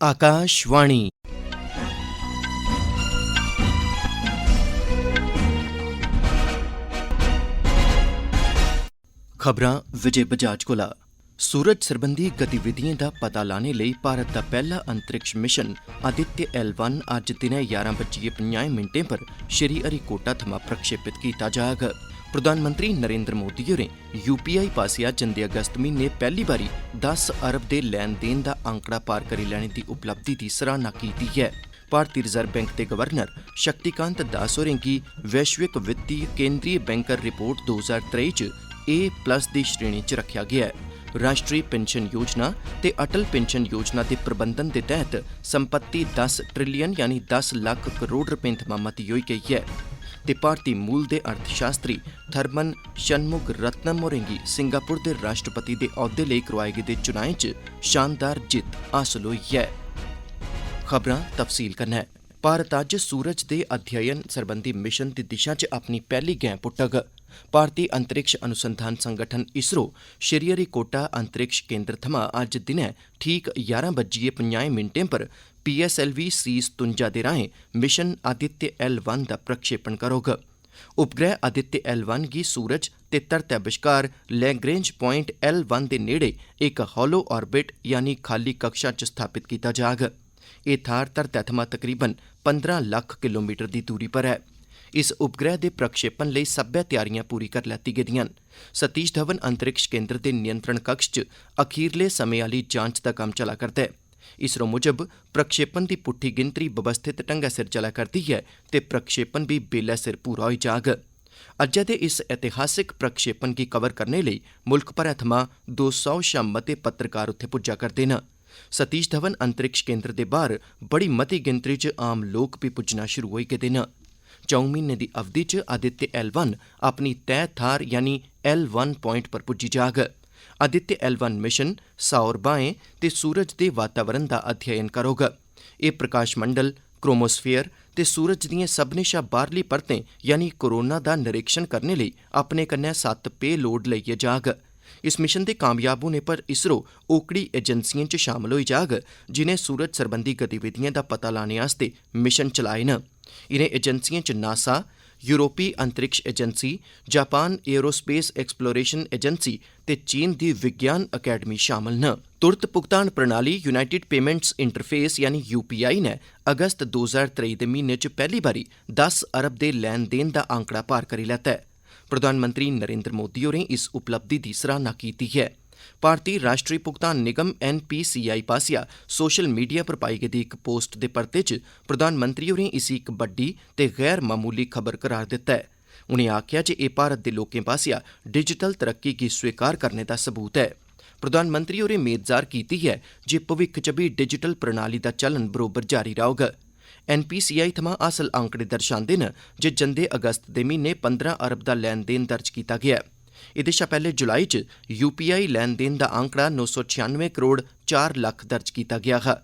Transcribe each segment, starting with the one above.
आकाशवाणी। खबरां विजय बजाज कोला। सूरज सरबंधी गतिविधियें दा पता लाने लेई भारत दा पहला अंतरिक्ष मिशन आदित्य L1 अज्ज दिनै 11:50 पर श्रीहरिकोटा थमां प्रक्षेपित कीता जाग। प्रधानमंत्री नरेंद्र मोदी होरें UPI पासेआ जंदे अगस्त म्हीने पैह्ली बारी 10 अरब दे लैन देन दा आंकड़ा पार करी लैने दी उपलब्धि दी सराहना कीती ऐ। भारतीय रिजर्व बैंक दे गवर्नर शक्तिकांत दास होरें गी वैश्विक वित्तीय केंद्रीय बैंकर रिपोर्ट 2023 च A+ दी श्रेणी च रखेआ गेआ ऐ। राष्ट्री पेंशन योजना ते अटल पेंशन योजना दे प्रबंधन दे तैह्त संपत्ति 10 ट्रिलियन यानी 10 लाख करोड़ रपें थमां मती होई गेई ऐ। ते भारती मूल दे अर्थशास्त्री थरमन शनमुगरत्नम होरें गी सिंगापुर दे राष्ट्रपति दे औह्दे लेई करोआए गेदे चुनाएं च शानदार जित्त हासल होई ऐ। खबरां तफसील कन्नै। भारत अज्ज सूरज दे अध्ययन सरबंधी मिशन दी दिशा च अपनी पैह्ली गैं पुट्टग। भारतीय अंतरिक्ष अनुसंधान संगठन इसरो श्रीहरिकोटा अंतरिक्ष केंद्र थमां अज्ज दिनै ठीक 11:50 पर PSLV-C-57 दे राहें मिशन आदित्य L1 दा प्रक्षेपण करोग। उपग्रह आदित्य L1 गी सूरज ते धरतै बश्कार लैग्रेंज पॉइंट L1 दे नेड़े इक हॉलो ऑर्बिट यानी खाली कक्षा च स्थापित कीता जाग। एह् थाह्र धरतै थमां तकरीबन 15 लक्ख किलोमीटर दी दूरी पर ऐ। इस उपग्रह दे प्रक्षेपण लेई सब्बै तैयारियां पूरी करी लैती गेदियां न। सतीश धवन अंतरिक्ष केंद्र दे नियंत्रण कक्ष च अखीरले समें आह्ली जांच दा कम्म चला करदा ऐ। इसरो मुजब प्रक्षेपण दी पुट्ठी गिनतरी व्यवस्थित ढंगै सिर चला करदी ऐ ते प्रक्षेपण बी बेल्लै सिर पूरा होई जाग। अज्जै दे इस ऐतिहासिक प्रक्षेपण गी कवर करने लेई मुल्ख भरै थमां 200 शा मते पत्रकार उत्थे पुज्जा करदे न। सतीश धवन अंतरिक्ष केंद्र दे बाह्र बड़ी मती गिनतरी च आम लोक बी पुज्जना शुरू होई गेदे न। 4 म्हीने दी अवधि च आदित्य L1 अपनी तैऽ थाह्र यानी L1 पॉइंट पर पुज्जी जाग। आदित्य L1 मिशन सौर बाहें ते सूरज दे वातावरण दा अध्ययन करोग। एह् प्रकाश मंडल, क्रोमोस्फेयर ते सूरज दियें सभनें शा बाह्रली परतें यानी कोरोना दा निरीक्षण करने लेई अपने कन्नै 7 पेलोड लेइयै जाग। इस मिशन दे कामयाब होने पर इसरो ओकड़ी एजेंसियें च शामल होई जाग जिनें सूरज सरबंधी गतिविधियें दा पता लाने आस्तै मिशन चलाए न। इनें एजेंसियें च नासा, यूरोपी अंतरिक्ष agency, Japan aerospace exploration agency ते चीन दी विज्ञान अकैडमी शामल न। तुरत भुगतान प्रणाली यूनाइटेड पेमेंट्स इंटरफेस यानी UPI ने अगस्त 2023 दे म्हीने च पैह्ली बारी 10 अरब दे लैन देन दा आंकड़ा पार करी लैता ऐ। प्रधानमंत्री नरेंद्र मोदी होरें इस उपलब्धि दी सराहना कीती ऐ। भारतीय राष्ट्री भुगतान निगम NPCI पासेआ सोशल मीडिया पर पाई गेदी इक पोस्ट दे परते च प्रधानमंत्री होरें इसी इक बड्डी ते गैर मामूली खबर करार दित्ता ऐ। उनें आखेआ जे एह् भारत दे लोकें पासेआ डिजिटल तरक्की गी स्वीकार करने दा सबूत ऐ। प्रधानमंत्री होरें मेद जाह्र कीती ऐ जे भविक्ख च बी डिजिटल प्रणाली दा चलन बरोबर जारी रौह्ग। NPCI थमां हासल आंकड़े दर्शांदे न जे जंदे अगस्त दे म्हीने 15 अरब दा लैन देन दर्ज कीता गेआ ऐ। एह्दे शा पैह्ले जुलाई च UPI लैन देन दा आंकड़ा 996 करोड़ 4 लक्ख दर्ज कीता गेआ हा।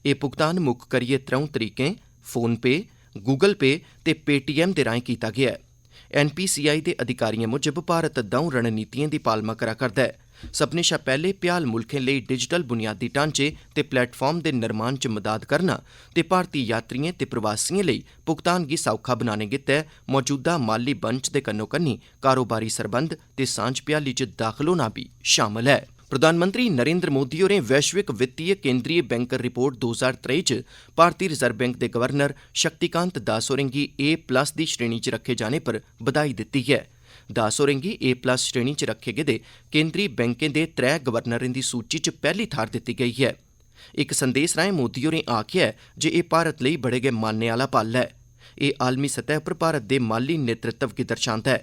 एह् भुगतान मुक्ख करियै 3 तरीकें फोन पे, गूगल पे ते पेटीएम दे राहें कीता गेआ ऐ। NPCI दे अधिकारियें मुजब भारत 2 रणनीतियें दी पालमा करा करदा ऐ। सभनें शा पैह्ले भ्याल मुल्खें लेई डिजिटल बुनियादी ढांचे ते प्लेटफार्म दे निर्माण च मदाद करना ते भारती यात्रियें ते प्रवासियें लेई भुगतान गी सौखा बनाने गित्तै मौजूदा माली बंच दे कन्नो-कन्नी कारोबारी सरबंध ते सांझ भ्याली च दाखल होना बी शामल ऐ। प्रधानमंत्री नरेंद्र मोदी होरें वैश्विक वित्तीय केंद्रीय बैंकर रिपोर्ट 2023 च भारतीय रिजर्व बैंक दे गवर्नर शक्तिकांत दास होरें गी A+ दी श्रेणी च रखे जाने पर बधाई दित्ती ऐ। दास होरें गी A+ श्रेणी च रखे गेदे केंद्री बैंकें दे 3 गवर्नरें दी सूची च पैह्ली थाह्र दित्ती गेई ऐ। इक संदेस राहें मोदी होरें आखेआ ऐ जे एह् भारत लेई बड़े गै मान्नै आह्ला पल ऐ। एह् आलमी सतह पर भारत दे माली नेतृत्व गी दर्शांदा ऐ।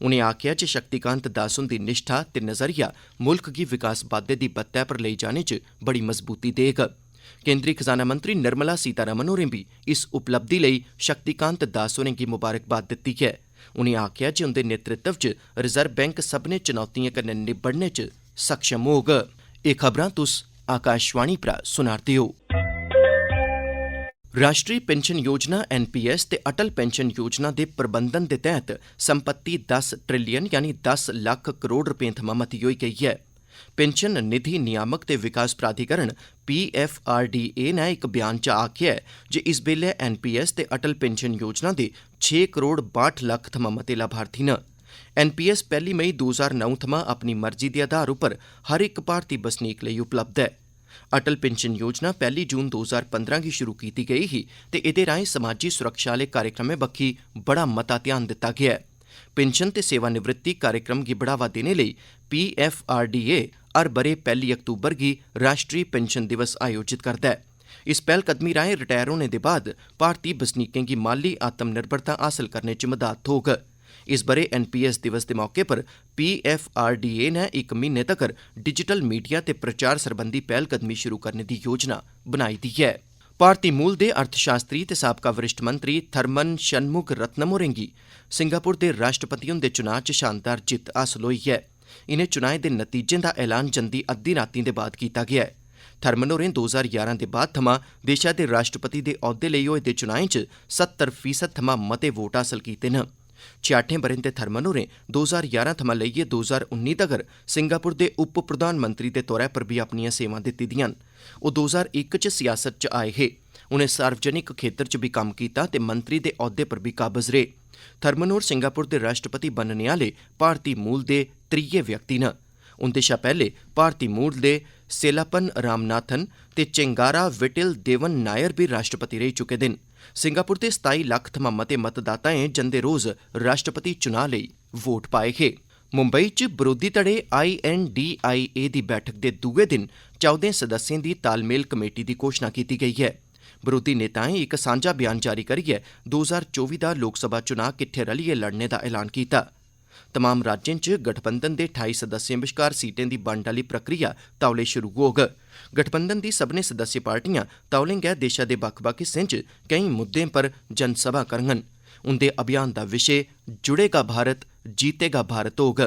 उनें आखेआ जे शक्तिकांत दास हुंदी निष्ठा ते नजरिया मुल्ख गी विकास बाद्दे दी बत्तै पर लेई जाने च बड़ी मजबूती देग। केंद्री खजाना मंत्री निर्मला सीतारमण होरें बी इस उपलब्धि लेई शक्तिकांत दास होरें गी मुबारकबाद दित्ती ऐ। उनें आखेआ जे उंदे नेतृत्व च रिजर्व बैंक सभनें चुनौतियें कन्नै निब्बड़ने च सक्षम होग। एह् खबरां तुस आकाशवाणी परा सुना'रदे ओ। राष्ट्री पेंशन योजना NPS ते अटल पेंशन योजना दे प्रबंधन दे तैह्त संपत्ति 10 ट्रिलियन यानी 10 लक्ख करोड़ रपें थमां मती होई गेई ऐ। पेंशन निधि नियामक ते विकास प्राधिकरण PFRDA ने एक बयान च आखेआ जे इस बेल्लै NPS ते अटल पेंशन योजना दे 6 करोड़ 62 लक्ख थमां मते लाभार्थी न। NPS 1 मई 2009 थमां अपनी मर्जी दे आधार उप्पर हर इक भारती बसनीक लेई उपलब्ध है। अटल पेंशन योजना 1 जून 2015 गी शुरू कीती गेई ही ते एह्दे राहें समाजी सुरक्षा आह्ले कार्यक्रमें बक्खी बड़ा मता ध्यान दित्ता गेआ ऐ। पेंशन ते सेवानिवृत्ति कार्यक्रम गी बढ़ावा देने लेई PFRDA हर ब'रे 1 अक्तूबर गी राष्ट्री पेंशन दिवस आयोजित करदा ऐ। इस पैह्लकदमी राहें रिटायर होने दे बाद भारती बसनीकें गी माली आत्मनिर्भरता हासल करने च मदद थ्होग। इस ब'रे NPS दिवस दे मौके पर PFRDA ने 1 म्हीने तक्कर डिजिटल मीडिया ते प्रचार सरबंधी पैह्लकदमी शुरू करने दी योजना बनाई दी ऐ। भारती मूल दे अर्थशास्त्री ते साबका वरिष्ठ मंत्री थरमन शनमुग रत्नम होरें गी सिंगापुर दे राष्ट्रपति हुंदे चुनां च शानदार जित्त हासल होई ऐ। इनें चुनाएं दे नतीजें दा ऐलान जंदी अद्धी रातीं दे बाद कीता गेआ ऐ। थरमन होरें 2011 दे बाद थमां देशै दे राष्ट्रपति दे औह्दे लेई होए दे चुनाएं च 70% थमां मते वोट हासल कीते न। 66 ब'रें दे थरमन होरें 2011 थमां लेइयै 2019 तगर सिंगापुर दे उप प्रधानमंत्री दे तौरा पर बी अपनियां सेवां दित्ती दियां न। ओह् 2001 च सियासत च आए हे। उनें सार्वजनिक खेतर च भी कम्म कीता ते मंत्री दे औह्दे पर भी काबज रेह्। थरमन होर सिंगापुर दे राष्ट्रपति बनने आह्ले भारती मूल दे त्रिये व्यक्ति न। उंदे शा पैह्ले भारती मूल दे सेलापन रामनाथन ते चेंगारा विटिल देवन नायर भी राष्ट्रपति रेही चुके दे न। सिंगापुर दे 27 लक्ख थमां मते मतदाताएं जंदे रोज राष्ट्रपति चुनां लेई वोट पाए हे। मुंबई च बरोधी धड़े INDIA दी बैठक दे दूए दिन 14 सदस्यें दी तालमेल कमेटी दी घोशणा कीती गेई है। बरोधी नेताएं इक सांझा बयान जारी करियै 2024 दा लोक सभा चुनां किट्ठे रलियै लड़ने दा ऐलान कीता। तमाम राज्यें च गठबंधन दे 28 सदस्यें बश्कार सीटें दी बंड आह्ली प्रक्रिया तौले शुरू होग। गठबंधन दी सभनें सदस्य पार्टियां तौले गै देशै दे बक्ख-बक्ख हिस्सें च केईं मुद्दें पर जनसभा करङन। उंदे अभियान दा विशे जुड़ेगा भारत जीतेगा भारत होग।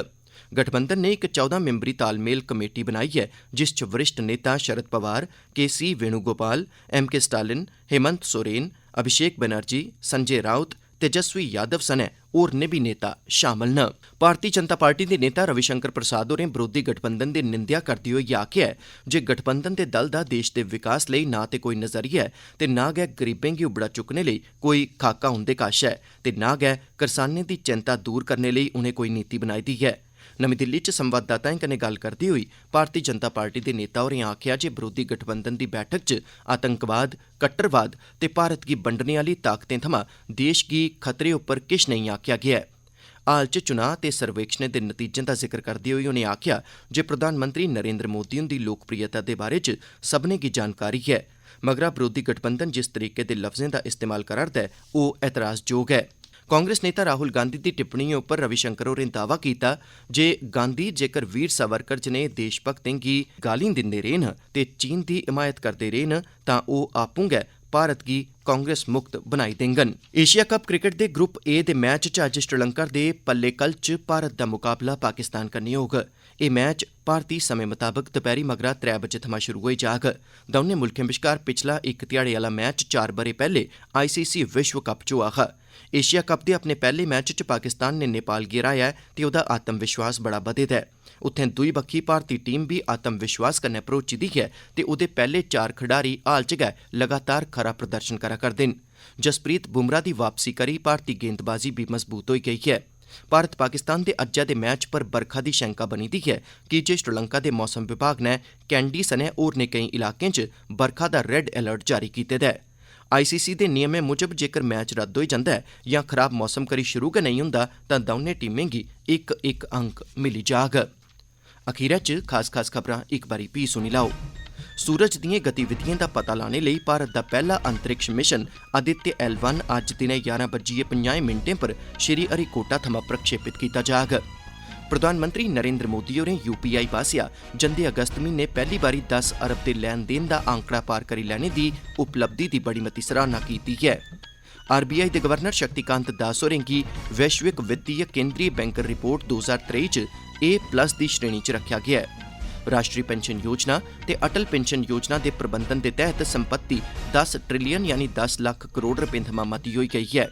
गठबंधन ने इक 14 मैंबरी तालमेल कमेटी बनाई है जिस च वरिष्ठ नेता शरद पवार, KC वेणुगोपाल, MK स्टालिन, हेमंत सोरेन, अभिषेक बनर्जी, संजय राउत, तेजस्वी यादव सने होरनें बी नेता शामल न। भारतीय जनता पार्टी दे नेता रविशंकर प्रसाद होरें बरोधी गठबंधन दी निंदेआ करदे होई आखेआ जे गठबंधन दे दल दा देश दे विकास लेई ना ते कोई नजरिया ऐ ते ना गै गरीबें गी उबड़ा चुक्कने लेई कोई खाका उंदे कश ऐ ते ना गै करसानें दी चिंता दूर करने लेई उनें कोई नीति बनाई दी ऐ। नमीं दिल्ली च संवाददाताएं कन्नै गल्ल करदे होई भारतीय जनता पार्टी दे नेता होरें आखेआ जे बरोधी गठबंधन दी बैठक च आतंकवाद, कट्टरवाद ते भारत गी बंडने आह्ली ताकतें थमां देश गी खतरे उप्पर किश नेईं आखेआ गेआ ऐ। हाल च चुनां ते सर्वेक्षणें दे नतीजें दा जिक्र करदे होई उनें आखेआ जे प्रधानमंत्री नरेंद्र मोदी हुंदी लोकप्रियता दे बारे च सभनें गी जानकारी ऐ, मगरा बरोधी गठबंधन जिस तरीके दे लफ्जें दा इस्तेमाल करा'रदा ऐ ओह् ऐतराजयोग ऐ। कांग्रेस नेता राहुल गांधी दी टिप्पणियें उप्पर रविशंकर होरें दावा कीता जे गांधी जेकर वीर सावरकर जनेह् देशभक्तें गी गालीं दिंदे रेह् न ते चीन दी हिमायत करदे रेह् न तां ओह् आपूं गै भारत गी कांग्रेस मुक्त बनाई देङन। एशिया कप क्रिकेट दे ग्रुप ए दे मैच च अज्ज श्रीलंका दे पल्लेकल च भारत दा मुकाबला पाकिस्तान कन्नै होग। एह् मैच भारती समें मताबक दपैह्री मगरा 3 बजे थमां शुरू होई जाग। दौनें मुल्खें बश्कार पिछला इक ध्याड़े आह्ला मैच 4 ब'रे पैह्ले ICC विश्व कप च होआ हा। एशिया कप दे अपने पैह्ले मैच च पाकिस्तान ने नेपाल गी हराया ते ओह्दा आत्मविश्वास बड़ा बधे दा ऐ। उत्थें दूई बक्खी भारती टीम बी आत्मविश्वास कन्नै भरोची दी ऐ ते ओह्दे पैह्ले 4 खिडारी हाल च गै लगातार खरा प्रदर्शन करा करदे न। जसप्रीत बुमराह दी वापसी करी भारती गेंदबाजी भी मजबूत होई गेई ऐ। भारत पाकिस्तान दे अज्जै दे मैच पर बरखा दी शैंका बनी दी ऐ की जे श्रीलंका दे मौसम विभाग ने कैंडी सने होरनें केईं इलाकें च बरखा दा रेड अलर्ट जारी कीते दा ऐ। ICC दे नियमें मुजब जेकर मैच रद्द होई जंदा ऐ जां खराब मौसम करी शुरू गै नेईं होंदा तां दौनें टीमें गी इक अंक मिली जाग। अखीरै च खास खबरां इक बारी फ्ही सुनी लैओ। सूरज दिएं गतिविधिएं दा पता लाने लेई भारत दा पैह्ला अंतरिक्ष मिशन आदित्य L1 अज्ज दिनै 11:50 पर श्री हरिकोटा थमां प्रक्षेपित कीता जाग। प्रधानमंत्री नरेंद्र मोदी होरें UPI पासेआ जंदे अगस्त म्हीने पैह्ली बारी 10 अरब दे लैन देन दा आंकड़ा पार करी लैने दी उपलब्धि दी बड़ी मती सराहना कीती ऐ। RBI दे गवर्नर शक्तिकांत दास होरें गी वैश्विक वित्तीय केंद्री बैंक रिपोर्ट 2023 च A+ दी श्रेणी च रक्खेआ गेआ ऐ। राष्ट्री पेंशन योजना ते अटल पेंशन योजना दे प्रबंधन दे तैह्त संपत्ति 10 ट्रिलियन यानी 10 लाख करोड़ रपें थमां मती होई गई है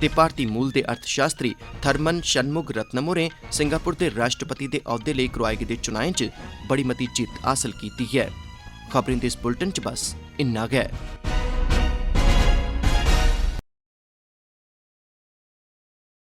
ते भारती मूल दे अर्थशास्त्री थरमन शनमुग रत्नम होरें सिंगापुर दे राष्ट्रपति दे अहुदे लेई करोआए गेदे चुनाएं च बड़ी मती जित्त हासल कीती है। खबरें दे इस बुलेटिन च बस इन्ना गै।